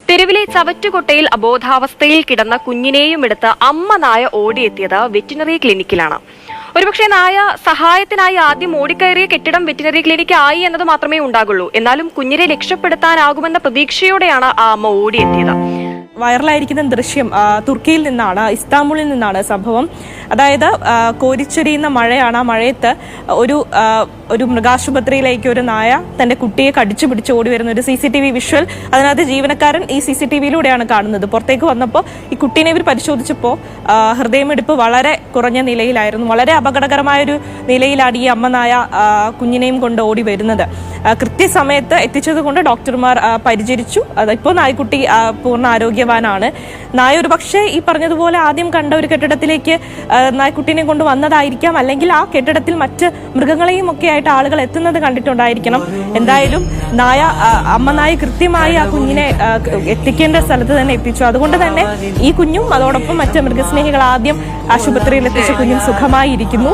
തെരുവിലെ ചവറ്റുകൊട്ടയിൽ അബോധാവസ്ഥയിൽ കിടന്ന കുഞ്ഞിനെയും എടുത്ത് അമ്മ നായ ഓടിയെത്തിയത് വെറ്റിനറി ക്ലിനിക്കിലാണ്. ഒരുപക്ഷെ നായ സഹായത്തിനായി ആദ്യം ഓടിക്കയറിയ കെട്ടിടം വെറ്റിനറി ക്ലിനിക്ക് ആയി എന്നത് മാത്രമേ ഉണ്ടാകുള്ളൂ. എന്നാലും കുഞ്ഞിനെ രക്ഷപ്പെടുത്താനാകുമെന്ന പ്രതീക്ഷയോടെയാണ് ആ അമ്മ ഓടിയെത്തിയത്. വൈറലായിരിക്കുന്ന ദൃശ്യം തുർക്കിയിൽ നിന്നാണ്, ഇസ്താംബുളിൽ നിന്നാണ് സംഭവം. അതായത് കോരിച്ചൊരിയുന്ന മഴയാണ്. ആ മഴയത്ത് ഒരു മൃഗാശുപത്രിയിലേക്ക് ഒരു നായ തന്റെ കുട്ടിയെ കടിച്ചു പിടിച്ച് ഓടി വരുന്ന ഒരു CCTV വിഷ്വൽ. അതിനകത്ത് ജീവനക്കാരൻ ഈ CCTVയിലൂടെയാണ് കാണുന്നത്. പുറത്തേക്ക് വന്നപ്പോൾ ഈ കുട്ടീനെ ഇവർ പരിശോധിച്ചപ്പോൾ ഹൃദയമിടിപ്പ് വളരെ കുറഞ്ഞ നിലയിലായിരുന്നു. വളരെ അപകടകരമായൊരു നിലയിലാണ് ഈ അമ്മ നായ കുഞ്ഞിനെയും കൊണ്ട് ഓടി വരുന്നത്. കൃത്യസമയത്ത് എത്തിച്ചത് കൊണ്ട് ഡോക്ടർമാർ പരിചരിച്ചു. ഇപ്പോൾ നായ്ക്കുട്ടി പൂർണ്ണ ആരോഗ്യവാനാണ്. നായ ഒരു പക്ഷേ ഈ പറഞ്ഞതുപോലെ ആദ്യം കണ്ട ഒരു കെട്ടിടത്തിലേക്ക് നായ്ക്കുട്ടീനെ കൊണ്ട് വന്നതായിരിക്കാം, അല്ലെങ്കിൽ ആ കെട്ടിടത്തിൽ മറ്റ് മൃഗങ്ങളെയും ഒക്കെ ആയിട്ട് ആളുകൾ എത്തുന്നത് കണ്ടിട്ടുണ്ടായിരിക്കണം. എന്തായാലും അമ്മ നായ കൃത്യമായി ആ കുഞ്ഞിനെ എത്തിക്കേണ്ട സ്ഥലത്ത് തന്നെ എത്തിച്ചു. അതുകൊണ്ട് തന്നെ ഈ കുഞ്ഞും അതോടൊപ്പം മറ്റ് മൃഗസ്നേഹികൾ ആദ്യം ആശുപത്രിയിൽ എത്തിച്ച കുഞ്ഞും സുഖമായി ഇരിക്കുന്നു.